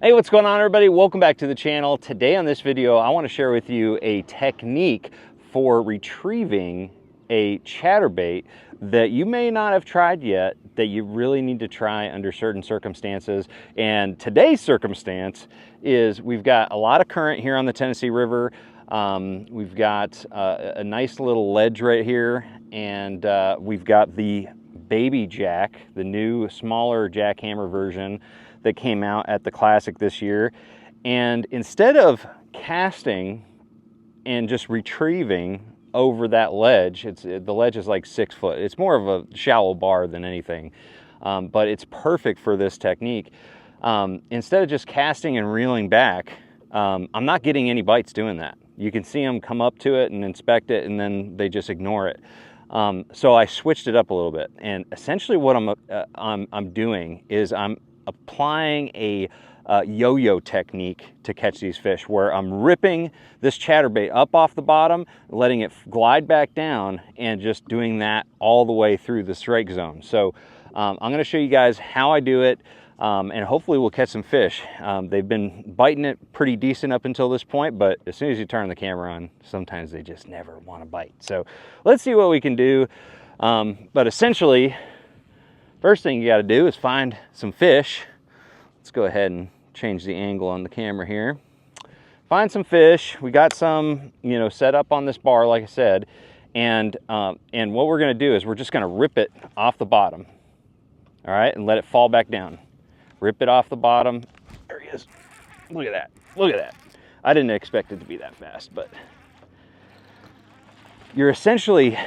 Hey, what's going on, everybody? Welcome back to the channel. Today on this video, I want to share with you a technique for retrieving a chatterbait that you may not have tried yet, that you really need to try under certain circumstances. And today's circumstance is we've got a lot of current here on the Tennessee River. We've got a nice little ledge right here, and we've got the baby jack, the new smaller jackhammer version that came out at the Classic this year. And instead of casting and just retrieving over that ledge, the ledge is like 6 foot. It's more of a shallow bar than anything, but it's perfect for this technique. Instead of just casting and reeling back, I'm not getting any bites doing that. You can see them come up to it and inspect it, and then they just ignore it. So I switched it up a little bit, and essentially what I'm doing is I'm applying a yo-yo technique to catch these fish, where I'm ripping this chatterbait up off the bottom, letting it glide back down, and just doing that all the way through the strike zone. So I'm going to show you guys how I do it, and hopefully we'll catch some fish. They've been biting it pretty decent up until this point, but as soon as you turn the camera on, sometimes they just never want to bite. So let's see what we can do. But essentially, first thing you got to do is find some fish. Let's go ahead and change the angle on the camera here. Find some fish. We got some, set up on this bar, like I said, and what we're going to do is we're just going to rip it off the bottom, all right, and let it fall back down. Rip it off the bottom. There he is. Look at that. Look at that. I didn't expect it to be that fast, but you're essentially,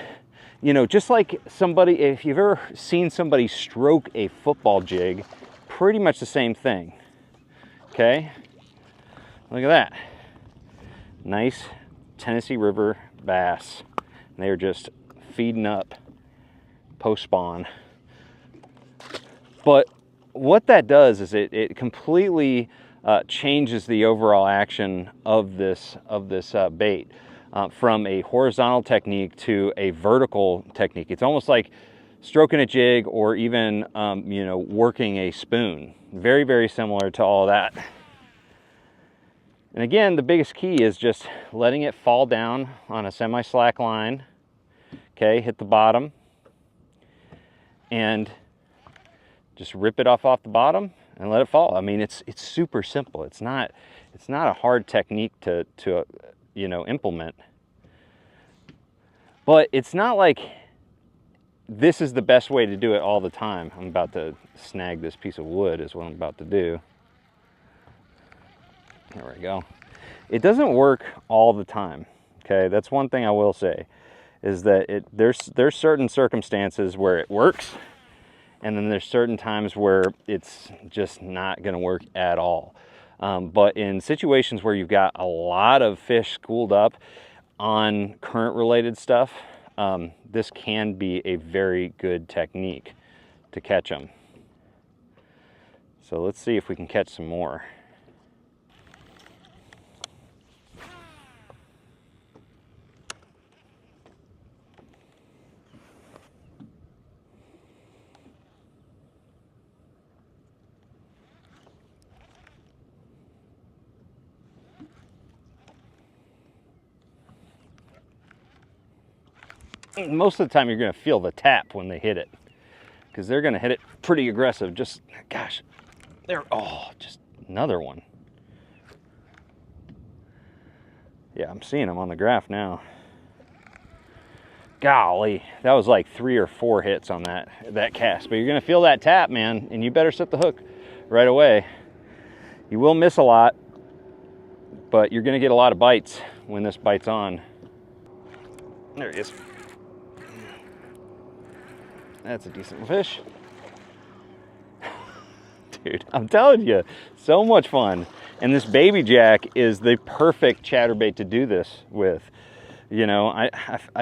just like somebody, if you've ever seen somebody stroke a football jig, pretty much the same thing. Okay, look at that. Nice Tennessee River bass. And they're just feeding up post-spawn. But what that does is it completely changes the overall action of this bait. From a horizontal technique to a vertical technique. It's almost like stroking a jig, or even working a spoon. Very, very similar to all that. And again, the biggest key is just letting it fall down on a semi-slack line. Okay, hit the bottom and just rip it off the bottom and let it fall. I mean, it's super simple. It's not a hard technique to implement. But it's not like this is the best way to do it all the time. I'm about to snag this piece of wood is what I'm about to do. There we go. It doesn't work all the time. Okay, that's one thing I will say, is that there's certain circumstances where it works, and then there's certain times where it's just not going to work at all. But in situations where you've got a lot of fish schooled up on current related stuff, this can be a very good technique to catch them. So let's see if we can catch some more. Most of the time you're going to feel the tap when they hit it, because they're going to hit it pretty aggressive. Just, gosh, just another one. Yeah, I'm seeing them on the graph now. Golly, that was like 3 or 4 hits on that cast. But you're going to feel that tap, man, and you better set the hook right away. You will miss a lot, but you're going to get a lot of bites when this bites on. There he is. That's a decent fish. Dude, I'm telling you, so much fun. And this baby jack is the perfect chatterbait to do this with. I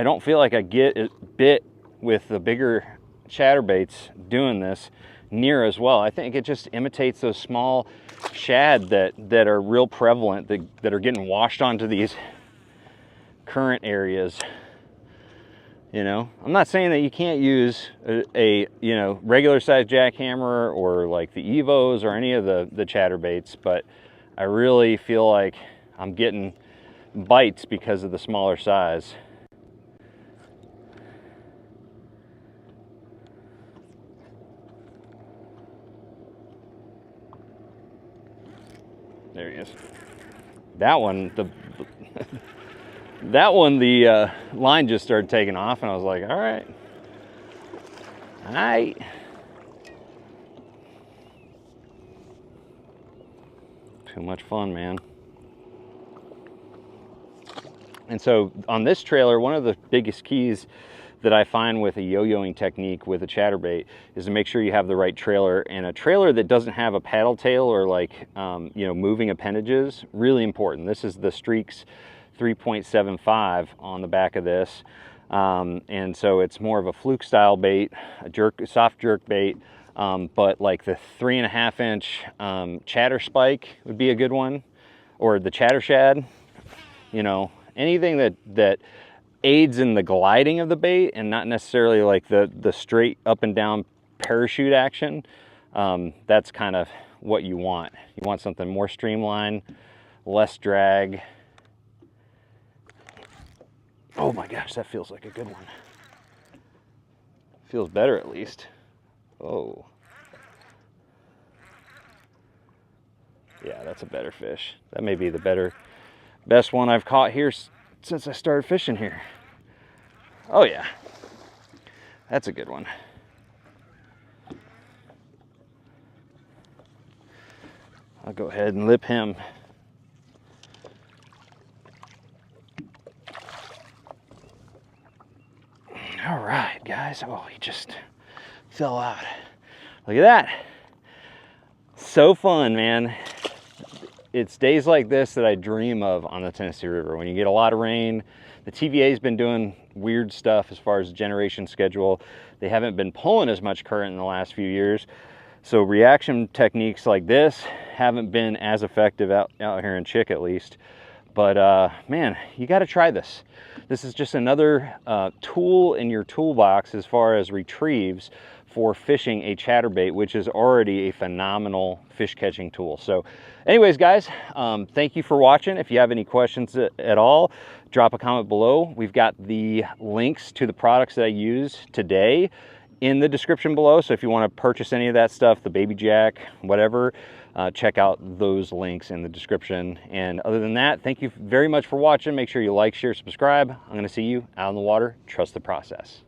don't feel like I get it bit with the bigger chatterbaits doing this near as well. I think it just imitates those small shad that are real prevalent, that are getting washed onto these current areas. You know, I'm not saying that you can't use a you know, regular size jackhammer or like the Evos or any of the chatterbaits, but I really feel like I'm getting bites because of the smaller size. There he is. That one, that one, the line just started taking off, and I was like, all right. Too much fun, man. And so on this trailer, one of the biggest keys that I find with a yo-yoing technique with a chatterbait is to make sure you have the right trailer, and a trailer that doesn't have a paddle tail or like you know, moving appendages, really important. This is the Streaks 3.75 on the back of this, and so it's more of a fluke style bait, a soft jerk bait, but like the 3.5 inch chatter spike would be a good one, or the chatter shad. You know, anything that aids in the gliding of the bait and not necessarily like the straight up and down parachute action. That's kind of what you want. You want something more streamlined, less drag. Oh my gosh, that feels like a good one. Feels better at least. Oh. Yeah, that's a better fish. That may be the best one I've caught here since I started fishing here. Oh yeah, that's a good one. I'll go ahead and lip him. All right, guys. Oh, he just fell out. Look at that. So fun, man. It's days like this that I dream of on the Tennessee River. When you get a lot of rain, the TVA's been doing weird stuff as far as generation schedule. They haven't been pulling as much current in the last few years. So reaction techniques like this haven't been as effective out here in Chick at least. But man, you got to try this. This is just another tool in your toolbox as far as retrieves for fishing a chatterbait, which is already a phenomenal fish catching tool. So anyways, guys, thank you for watching. If you have any questions at all, drop a comment below. We've got the links to the products that I use today in the description below. So if you want to purchase any of that stuff, the baby jack, whatever, check out those links in the description. And other than that, thank you very much for watching. Make sure you like, share, subscribe. I'm going to see you out in the water. Trust the process.